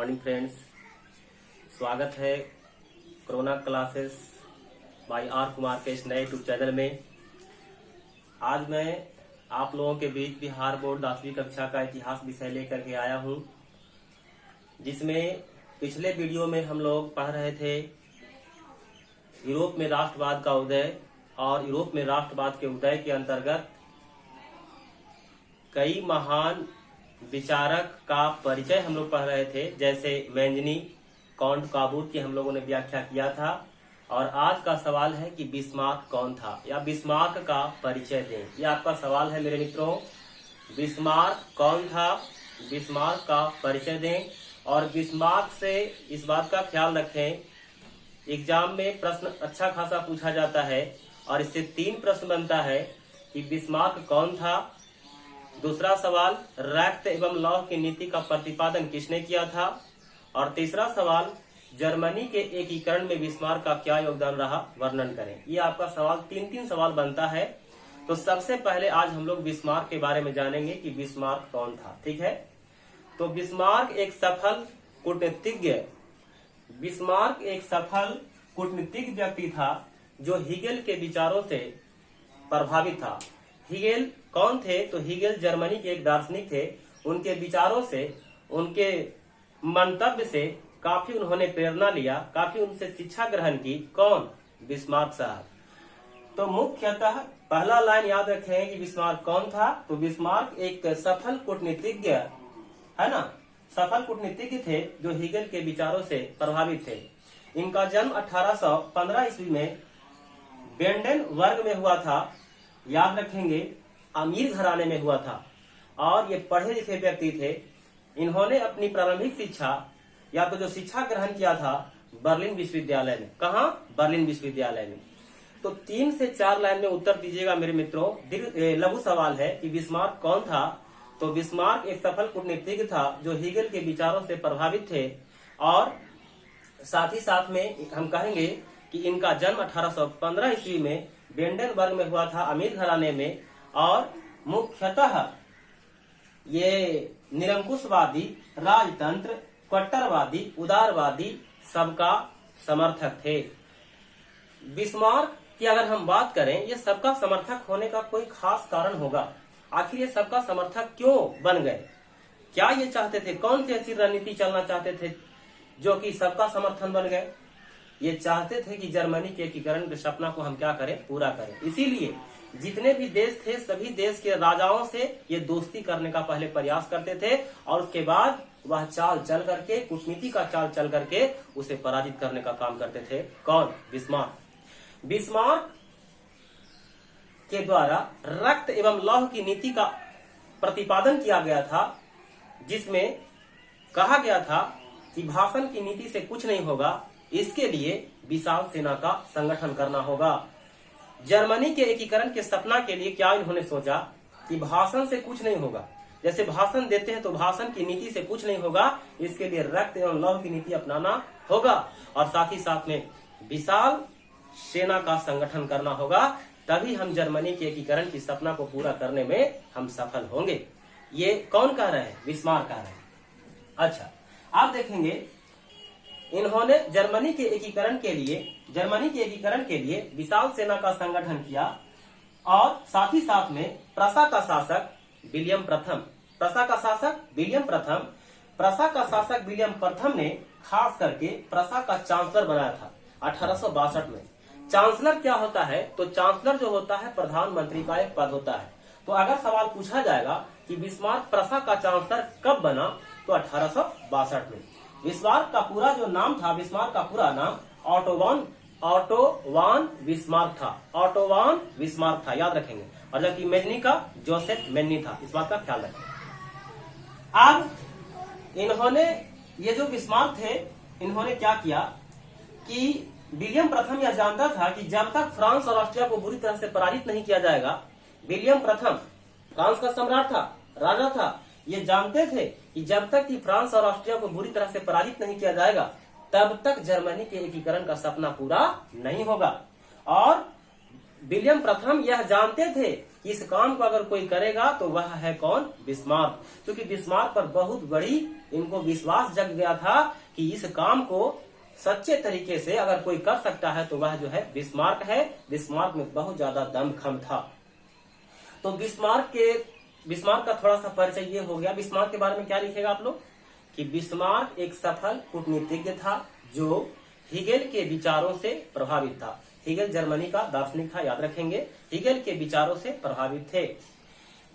Morning friends, स्वागत है corona classes by R Kumar के इस नए यूट्यूब चैनल में। आज मैं आप लोगों के बीच बिहार बोर्ड 10वीं कक्षा का इतिहास विषय लेकर के आया हूं, जिसमें पिछले वीडियो में हम लोग पढ़ रहे थे यूरोप में राष्ट्रवाद का उदय, और यूरोप में राष्ट्रवाद के उदय के अंतर्गत कई महान विचारक का परिचय हम लोग पढ़ रहे थे, जैसे मैंजनी, कॉन्ट काबूत की हम लोगों ने व्याख्या किया था। और आज का सवाल है कि बिस्मार्क कौन था, या बिस्मार्क का परिचय दें। यह आपका सवाल है मेरे मित्रों, बिस्मार्क कौन था, बिस्मार्क का परिचय दें। और बिस्मार्क से इस बात का ख्याल रखें, एग्जाम में प्रश्न अच्छा खासा पूछा जाता है और इससे 3 प्रश्न बनता है कि बिस्मार्क कौन था। दूसरा सवाल, रक्त एवं लौह की नीति का प्रतिपादन किसने किया था। और तीसरा सवाल, जर्मनी के एकीकरण में बिस्मार्क का क्या योगदान रहा, वर्णन करें। ये आपका सवाल 3 सवाल बनता है। तो सबसे पहले आज हम लोग बिस्मार्क के बारे में जानेंगे कि बिस्मार्क कौन था। ठीक है, तो बिस्मार्क एक सफल कूटनीतिज्ञ व्यक्ति था जो हीगेल के विचारों से प्रभावित था। हीगेल कौन थे? तो हीगेल जर्मनी के एक दार्शनिक थे। उनके विचारों से, उनके मंतव्य से काफी उन्होंने प्रेरणा लिया, काफी उनसे शिक्षा ग्रहण की। कौन? बिस्मार्क साहब। तो मुख्यतः पहला लाइन याद रखें कि बिस्मार्क कौन था। तो बिस्मार्क एक सफल कूटनीतिज्ञ है ना, सफल कूटनीतिज्ञ थे जो हीगेल के विचारों से प्रभावित थे। इनका जन्म 1815 ईस्वी में बेंडेनबर्ग में हुआ था। याद रखेंगे, अमीर घराने में हुआ था और ये पढ़े लिखे व्यक्ति थे। इन्होंने अपनी प्रारंभिक शिक्षा या तो जो शिक्षा ग्रहण किया था बर्लिन विश्वविद्यालय में। कहा? बर्लिन विश्वविद्यालय में। तो 3 से 4 लाइन में उत्तर दीजिएगा मेरे मित्रों। लघु सवाल है कि बिस्मार्क कौन था। तो बिस्मार्क एक सफल कूटनीतिज्ञ था जो हीगेल के विचारों से प्रभावित थे, और साथ ही साथ में हम कहेंगे कि इनका जन्म 1815 ईस्वी में बेंडेनबर्ग में हुआ था, अमीर घराने में। और मुख्यतः ये निरंकुशवादी, राजतंत्र, कट्टरवादी, उदारवादी सबका समर्थक थे। बिस्मार्क की अगर हम बात करें, ये सबका समर्थक होने का कोई खास कारण होगा। आखिर ये सबका समर्थक क्यों बन गए? क्या ये चाहते थे? कौन सी ऐसी रणनीति चलना चाहते थे जो कि सबका समर्थन बन गए? ये चाहते थे कि जर्मनी के एकीकरण के सपना को हम क्या करें, पूरा करें। इसीलिए जितने भी देश थे सभी देश के राजाओं से ये दोस्ती करने का पहले प्रयास करते थे, और उसके बाद वह चाल चल करके, कूटनीति का चाल चल करके उसे पराजित करने का काम करते थे। कौन? बिस्मार्क। बिस्मार्क के द्वारा रक्त एवं लौह की नीति का प्रतिपादन किया गया था, जिसमें कहा गया था कि भाषण की नीति से कुछ नहीं होगा, इसके लिए विशाल सेना का संगठन करना होगा। जर्मनी के एकीकरण के सपना के लिए क्या इन्होंने सोचा कि भाषण से कुछ नहीं होगा। जैसे भाषण देते हैं तो भाषण की नीति से कुछ नहीं होगा, इसके लिए रक्त एवं लौह की नीति अपनाना होगा, और साथ ही साथ में विशाल सेना का संगठन करना होगा। तभी हम जर्मनी के एकीकरण की सपना को पूरा करने में हम सफल होंगे। ये कौन कह रहे हैं? बिस्मार्क कह रहे हैं। अच्छा, आप देखेंगे इन्होंने जर्मनी के एकीकरण के लिए विशाल सेना का संगठन किया, और साथ ही साथ में प्रसा का शासक विलियम प्रथम ने खास करके प्रसा का चांसलर बनाया था 1862 में। चांसलर क्या होता है? तो चांसलर जो होता है प्रधानमंत्री का एक पद होता है। तो अगर सवाल पूछा जाएगा कि बिस्मार्क प्रसा का चांसलर कब बना, तो 1862 में। बिस्मार्क का पूरा जो नाम था, बिस्मार्क का पूरा नाम ऑटो वान बिस्मार्क था, याद रखेंगे। और जबकि मैंजनी का जोसेफ मैंजनी था, इस बात का ख्याल रखें। अब इन्होंने, ये जो बिस्मार्क थे, इन्होंने क्या किया कि विलियम प्रथम यह जानता था कि जब तक फ्रांस और ऑस्ट्रिया को बुरी तरह से पराजित नहीं किया जाएगा, विलियम प्रथम फ्रांस का सम्राट था, राजा था, ये जानते थे कि जब तक कि फ्रांस और ऑस्ट्रिया को बुरी तरह से पराजित नहीं किया जाएगा, तब तक जर्मनी के एकीकरण का सपना पूरा नहीं होगा। और विलियम प्रथम यह जानते थे इस काम को अगर कोई करेगा तो वह है कौन? बिस्मार्क। क्योंकि बिस्मार्क पर बहुत बड़ी इनको विश्वास जग गया था कि इस काम को सच्चे तरीके से अगर कोई कर सकता है तो वह जो है बिस्मार्क है। बिस्मार्क में बहुत ज्यादा दमखम था। तो बिस्मार्क का थोड़ा सा परिचय ये हो गया। बिस्मार्क के बारे में क्या लिखेगा आप लोग कि बिस्मार्क एक सफल कूटनीतिज्ञ था जो हीगेल के विचारों से प्रभावित था। हीगेल जर्मनी का दार्शनिक था, याद रखेंगे। हीगेल के विचारों से प्रभावित थे।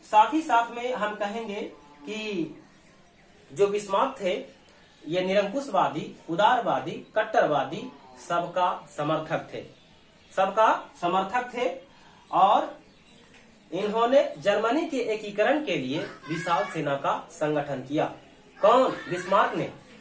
साथ ही साथ में हम कहेंगे कि जो बिस्मार्क थे ये निरंकुशवादी, उदारवादी, कट्टरवादी सबका समर्थक थे और इन्होंने जर्मनी के एकीकरण के लिए विशाल सेना का संगठन किया। कौन?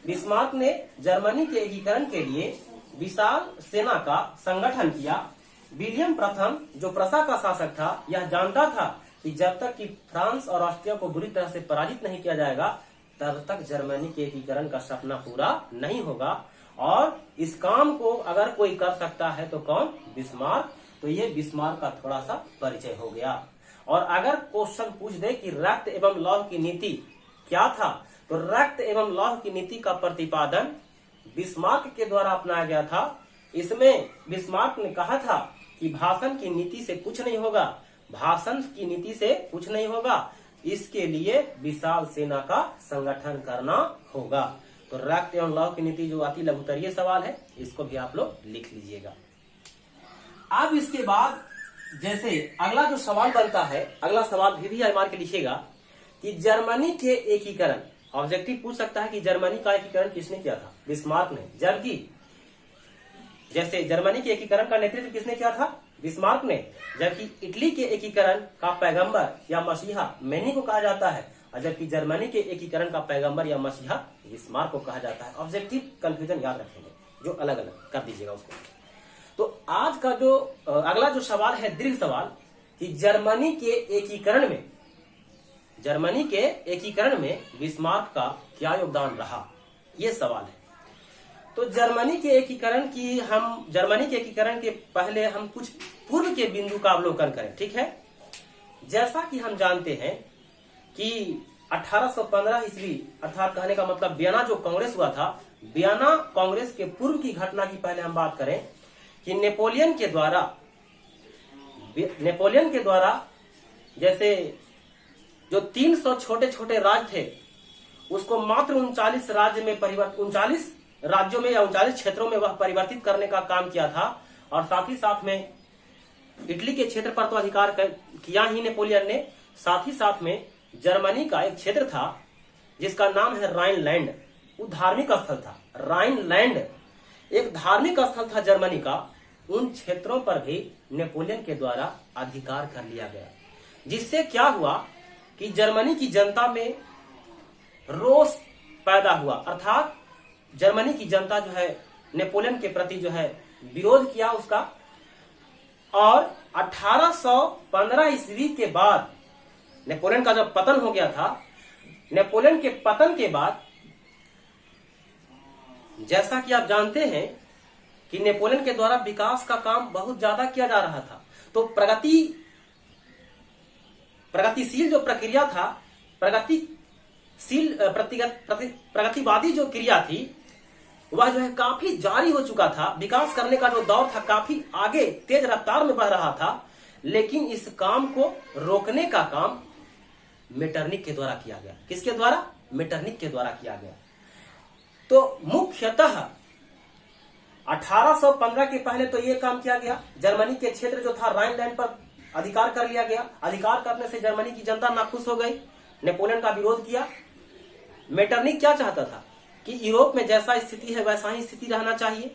बिस्मार्क ने जर्मनी के एकीकरण के लिए विशाल सेना का संगठन किया। विलियम प्रथम जो प्रसा का शासक था यह जानता था कि जब तक कि फ्रांस और ऑस्ट्रिया को बुरी तरह से पराजित नहीं किया जाएगा तब तक जर्मनी के एकीकरण का सपना पूरा नहीं होगा। और इस काम को अगर कोई कर सकता है तो कौन? बिस्मार्क। तो ये बिस्मार्क का थोड़ा सा परिचय हो गया। और अगर क्वेश्चन पूछ दे कि रक्त एवं लौह की नीति क्या था, तो रक्त एवं लौह की नीति का प्रतिपादन बिस्मार्क के द्वारा अपनाया गया था। इसमें बिस्मार्क ने कहा था कि भाषण की नीति से कुछ नहीं होगा, इसके लिए विशाल सेना का संगठन करना होगा। तो रक्त एवं लौह की नीति जो अति लघुतरीय सवाल है, इसको भी आप लोग लिख लीजिएगा। अब इसके बाद जैसे अगला जो सवाल बनता है, अगला सवाल भी मार के लिखिएगा कि जर्मनी के एकीकरण, ऑब्जेक्टिव पूछ सकता है कि जर्मनी का एकीकरण किसने किया था? बिस्मार्क ने। जबकि जैसे जर्मनी के एकीकरण का नेतृत्व किसने किया था? बिस्मार्क ने। जबकि इटली के एकीकरण का पैगंबर या मसीहा मैनी को कहा जाता है, और जबकि जर्मनी के एकीकरण का पैगंबर या मसीहा बिस्मार्क को कहा जाता है। ऑब्जेक्टिव कंफ्यूजन याद रखेंगे, जो अलग अलग कर दीजिएगा उसको। तो आज का जो अगला जो सवाल है, दीर्घ सवाल, कि जर्मनी के एकीकरण में बिस्मार्क का क्या योगदान रहा, ये सवाल है। तो जर्मनी के एकीकरण के पहले हम कुछ पूर्व के बिंदु का अवलोकन करें, ठीक है। जैसा कि हम जानते हैं कि 1815 ईस्वी, अर्थात कहने का मतलब वियना जो कांग्रेस हुआ था, वियना कांग्रेस के पूर्व की घटना की पहले हम बात करें कि नेपोलियन के द्वारा जैसे जो 300 छोटे छोटे राज्य थे उसको मात्र 39 राज्यों में या 39 क्षेत्रों में वह परिवर्तित करने का काम किया था। और साथ ही साथ में इटली के क्षेत्र पर तो अधिकार किया ही नेपोलियन ने, साथ ही साथ में जर्मनी का एक क्षेत्र था जिसका नाम है राइनलैंड, वो धार्मिक स्थल था। राइनलैंड एक धार्मिक स्थल था जर्मनी का। उन क्षेत्रों पर भी नेपोलियन के द्वारा अधिकार कर लिया गया, जिससे क्या हुआ कि जर्मनी की जनता में रोष पैदा हुआ, अर्थात जर्मनी की जनता जो है नेपोलियन के प्रति जो है विरोध किया उसका। और 1815 ईस्वी के बाद नेपोलियन का जब पतन हो गया था, नेपोलियन के पतन के बाद जैसा कि आप जानते हैं कि नेपोलियन के द्वारा विकास का काम बहुत ज्यादा किया जा रहा था। तो प्रगतिशील जो प्रक्रिया था, प्रगतिवादी जो क्रिया थी, वह जो है काफी जारी हो चुका था। विकास करने का जो दौर था काफी आगे तेज रफ्तार में बढ़ रहा था। लेकिन इस काम को रोकने का काम मेटरनिख के द्वारा किया गया। किसके द्वारा? मेटरनिख के द्वारा किया गया। तो मुख्यतः 1815 के पहले तो ये काम किया गया, जर्मनी के क्षेत्र जो था राइनलैंड पर अधिकार कर लिया गया। अधिकार करने से जर्मनी की जनता नाखुश हो गई, नेपोलियन का विरोध किया। मेटरनिख क्या चाहता था कि यूरोप में जैसा स्थिति है वैसा ही स्थिति रहना चाहिए,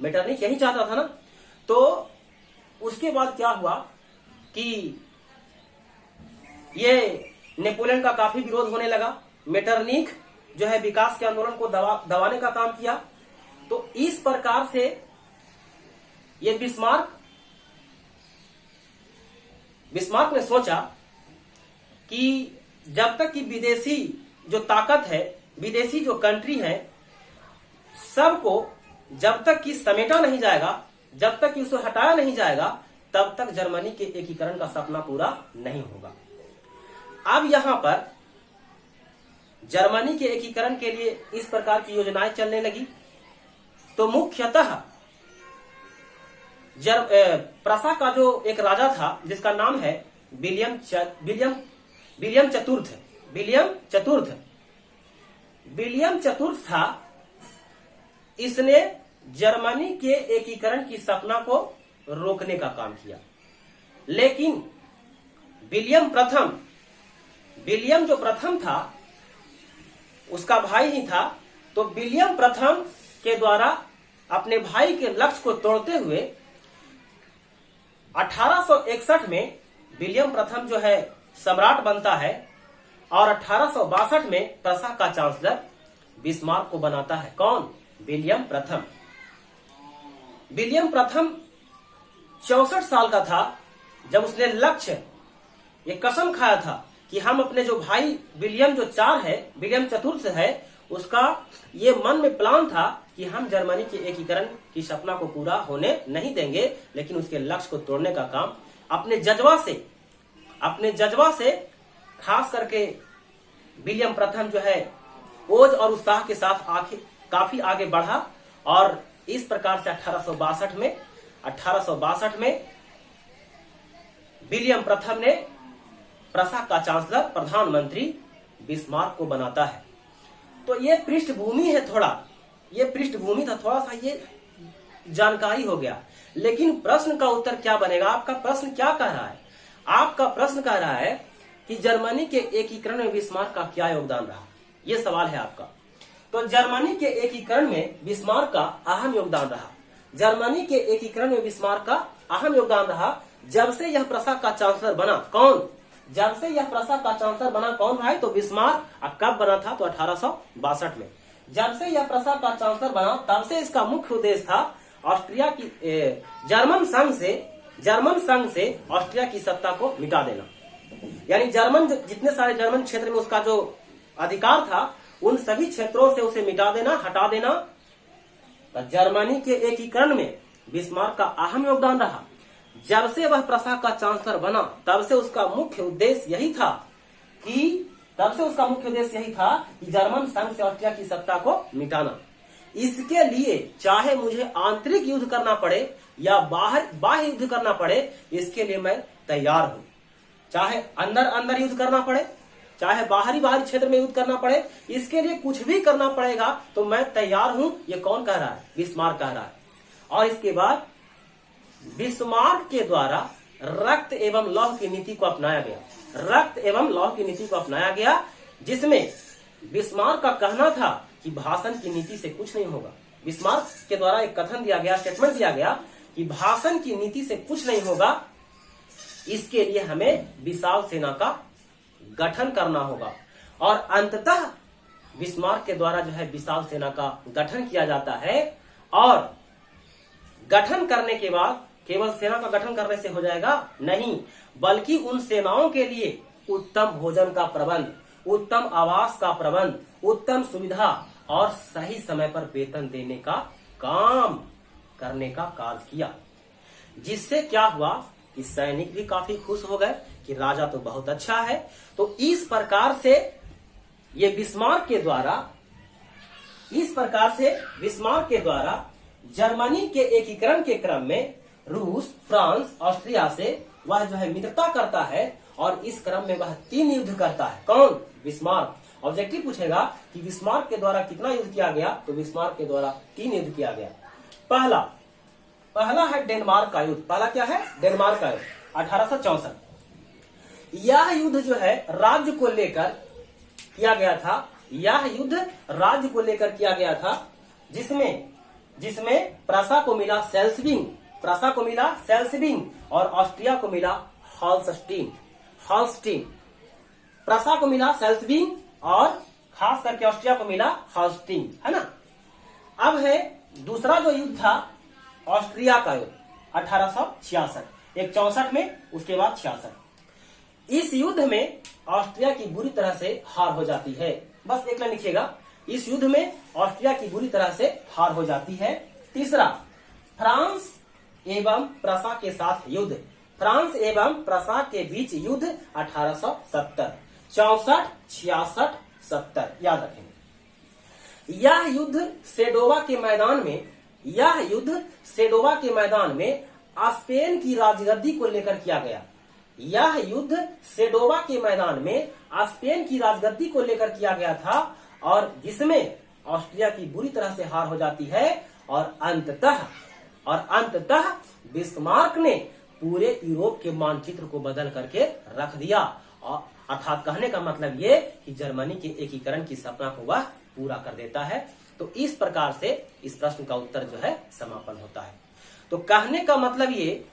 मेटरनिख यही चाहता था ना। तो उसके बाद क्या हुआ कि ये नेपोलियन का काफी विरोध होने लगा। मेटरनिख जो है विकास के आंदोलन को दबाने का काम किया। तो इस प्रकार से ये बिस्मार्क ने सोचा कि जब तक कि विदेशी जो ताकत है, विदेशी जो कंट्री है, सबको जब तक कि समेटा नहीं जाएगा, जब तक कि उसे हटाया नहीं जाएगा, तब तक जर्मनी के एकीकरण का सपना पूरा नहीं होगा। अब यहां पर जर्मनी के एकीकरण के लिए इस प्रकार की योजनाएं चलने लगी। तो मुख्यतः प्रसा का जो एक राजा था जिसका नाम है विलियम चतुर्थ था। इसने जर्मनी के एकीकरण की सपना को रोकने का काम किया। लेकिन विलियम जो प्रथम था उसका भाई ही था। तो विलियम प्रथम के द्वारा अपने भाई के लक्ष्य को तोड़ते हुए 1861 में विलियम प्रथम जो है सम्राट बनता है और 1862 में प्रसा का चांसलर बिस्मार्क को बनाता है। कौन? विलियम प्रथम। विलियम प्रथम 64 साल का था जब उसने एक कसम खाया था कि हम अपने जो भाई विलियम चतुर्थ है उसका ये मन में प्लान था कि हम जर्मनी के एकीकरण की सपना को पूरा होने नहीं देंगे, लेकिन उसके लक्ष्य को तोड़ने का काम अपने जज्बा से खास करके विलियम प्रथम जो है ओज और उत्साह के साथ काफी आगे बढ़ा और इस प्रकार से 1862 में विलियम प्रथम ने प्रसा का चांसलर प्रधानमंत्री बिस्मार्क को बनाता है। तो ये पृष्ठभूमि था थोड़ा सा ये जानकारी हो गया। लेकिन प्रश्न का उत्तर क्या बनेगा? आपका प्रश्न क्या कह रहा है? आपका प्रश्न कह रहा है कि जर्मनी के एकीकरण में बिस्मार्क का क्या योगदान रहा? ये सवाल है आपका। तो जर्मनी के एकीकरण में बिस्मार्क का अहम योगदान रहा। जर्मनी के एकीकरण में बिस्मार्क का अहम योगदान रहा जब से यह प्रसा का चांसलर बना। कौन? जब से यह प्रसा का चांसलर बना। कौन भाई? तो बिस्मार्क। कब बना था? तो 1862 में। जब से यह प्रसा का चांसलर बना तब से इसका मुख्य उद्देश्य था ऑस्ट्रिया की जर्मन संघ से ऑस्ट्रिया की सत्ता को मिटा देना। यानी जितने सारे जर्मन क्षेत्र में उसका जो अधिकार था उन सभी क्षेत्रों से उसे मिटा देना, हटा देना। तो जर्मनी के एकीकरण में बिस्मार्क का अहम योगदान रहा। जब से वह प्रसा का चांसलर बना तब से उसका मुख्य उद्देश्य यही था कि जर्मन संघ से ऑस्ट्रिया की सत्ता को मिटाना। इसके लिए चाहे मुझे आंतरिक युद्ध करना पड़े या बाह्य युद्ध करना पड़े, इसके लिए मैं तैयार हूं। चाहे अंदर युद्ध करना पड़े, चाहे बाहरी क्षेत्र में युद्ध करना पड़े, इसके लिए कुछ भी करना पड़ेगा तो मैं तैयार हूं। ये कौन कह रहा है? बिस्मार्क कह रहा है। और इसके बाद बिस्मार्क के द्वारा रक्त एवं लौह की नीति को अपनाया गया, जिसमें बिस्मार्क का कहना था कि भाषण की नीति से कुछ नहीं होगा। बिस्मार्क के द्वारा एक कथन दिया गया, स्टेटमेंट दिया गया कि भाषण की नीति से कुछ नहीं होगा, इसके लिए हमें विशाल सेना का गठन करना होगा। और अंततः बिस्मार्क के द्वारा जो है विशाल सेना का गठन किया जाता है। और गठन करने के बाद केवल सेना का गठन करने से हो जाएगा नहीं, बल्कि उन सेनाओं के लिए उत्तम भोजन का प्रबंध, उत्तम आवास का प्रबंध, उत्तम सुविधा और सही समय पर वेतन देने का काम करने का कार्य किया। जिससे क्या हुआ कि सैनिक भी काफी खुश हो गए कि राजा तो बहुत अच्छा है। तो इस प्रकार से बिस्मार्क के द्वारा जर्मनी के एकीकरण के क्रम में रूस, फ्रांस, ऑस्ट्रिया से वह जो है मित्रता करता है और इस क्रम में वह 3 युद्ध करता है। कौन? बिस्मार्क। ऑब्जेक्टिव पूछेगा कि बिस्मार्क के द्वारा कितना युद्ध किया गया, तो बिस्मार्क के द्वारा 3 युद्ध किया गया। पहला है डेनमार्क का युद्ध। पहला क्या है? डेनमार्क का युद्ध 1864। यह युद्ध जो है राज्य को लेकर किया गया था। जिसमें प्रसा को मिला सेल्सबिंग और ऑस्ट्रिया को मिला हॉल्स्टीन। प्रसा को मिला सेल्सबिंग और खास करके ऑस्ट्रिया को मिला हॉल्स्टीन, है ना। अब है दूसरा जो युद्ध था ऑस्ट्रिया का युद्ध 1866, एक 64 में, उसके बाद 66। इस युद्ध में ऑस्ट्रिया की बुरी तरह से हार हो जाती है। बस एक लाइन लिखिएगा, इस युद्ध में ऑस्ट्रिया की बुरी तरह से हार हो जाती है। तीसरा, फ्रांस एवं प्रसा के साथ युद्ध। फ्रांस एवं प्रसा के बीच युद्ध 1870। 64, 66, 70 याद रखेंगे। यह युद्ध सेडोवा के मैदान में स्पेन की राजगद्दी को लेकर किया गया। यह युद्ध सेडोवा के मैदान में स्पेन की राजगद्दी को लेकर किया गया था और जिसमें ऑस्ट्रिया की बुरी तरह से हार हो जाती है और अंततः बिस्मार्क ने पूरे यूरोप के मानचित्र को बदल करके रख दिया। अर्थात कहने का मतलब ये कि जर्मनी के एकीकरण की सपना को वह पूरा कर देता है। तो इस प्रकार से इस प्रश्न का उत्तर जो है समापन होता है। तो कहने का मतलब ये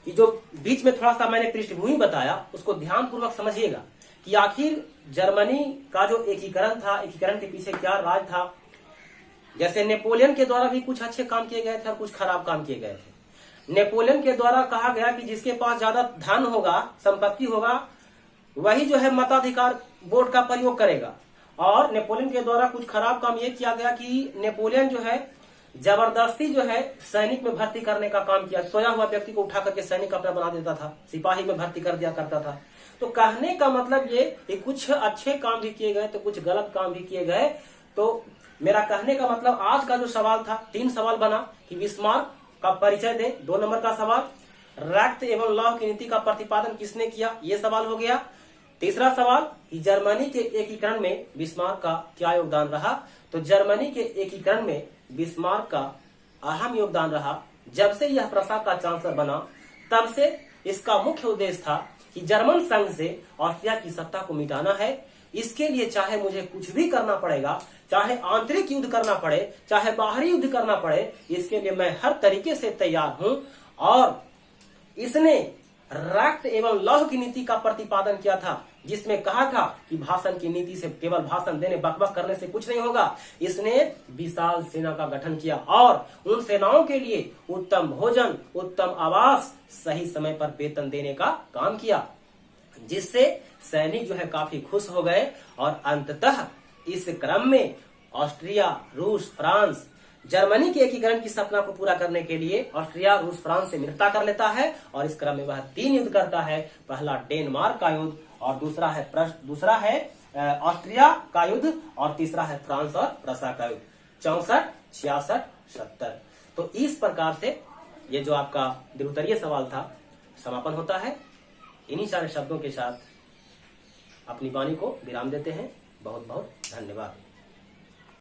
कि जो बीच में थोड़ा सा मैंने पृष्ठभूमि बताया उसको ध्यान पूर्वक समझिएगा कि आखिर जर्मनी का जो एकीकरण था, एकीकरण के पीछे क्या राज था। जैसे नेपोलियन के द्वारा भी कुछ अच्छे काम किए गए थे और कुछ खराब काम किए गए थे। नेपोलियन के द्वारा कहा गया कि जिसके पास ज्यादा धन होगा, संपत्ति होगा, वही जो है मताधिकार वोट का प्रयोग करेगा। और नेपोलियन के द्वारा कुछ खराब काम ये किया गया कि नेपोलियन जो है जबरदस्ती जो है सैनिक में भर्ती करने का काम किया। सोया हुआ व्यक्ति को उठा करके सैनिक अपना बना देता था, सिपाही में भर्ती कर दिया करता था। तो कहने का मतलब ये कि कुछ अच्छे काम भी किए गए तो कुछ गलत काम भी किए गए। तो मेरा कहने का मतलब आज का जो सवाल था, 3 सवाल बना कि बिस्मार्क का परिचय दे। 2 नंबर का सवाल, रक्त एवं लौह की नीति का प्रतिपादन किसने किया, ये सवाल हो गया। तीसरा सवाल कि जर्मनी के एकीकरण में बिस्मार्क का क्या योगदान रहा। तो जर्मनी के एकीकरण में बिस्मार्क का अहम योगदान रहा। जब से यह प्रसा का चांसलर बना तब से इसका मुख्य उद्देश्य था कि जर्मन संघ से ऑस्ट्रिया की सत्ता को मिटाना है। इसके लिए चाहे मुझे कुछ भी करना पड़ेगा, चाहे आंतरिक युद्ध करना पड़े, चाहे बाहरी युद्ध करना पड़े, इसके लिए मैं हर तरीके से तैयार हूं। और इसने रक्त एवं लौह की नीति का प्रतिपादन किया था, जिसमें कहा था कि भाषण की नीति से, केवल भाषण देने बकबक करने से कुछ नहीं होगा। इसने विशाल सेना का गठन किया और उन सेनाओं के लिए उत्तम भोजन, उत्तम आवास, सही समय पर वेतन देने का काम किया, जिससे सैनिक जो है काफी खुश हो गए। और अंततः इस क्रम में ऑस्ट्रिया, रूस, फ्रांस जर्मनी के एकीकरण की सपना को पूरा करने के लिए ऑस्ट्रिया, रूस, फ्रांस से मित्रता कर लेता है और इस क्रम में वह 3 युद्ध करता है। पहला डेनमार्क का युद्ध और दूसरा है ऑस्ट्रिया का युद्ध और तीसरा है फ्रांस और प्रसा का युद्ध। 64, 66, 70। तो इस प्रकार से ये जो आपका द्विउत्तरीय सवाल था समापन होता है। इन्हीं सारे शब्दों के साथ अपनी वाणी को विराम देते हैं। बहुत बहुत धन्यवाद।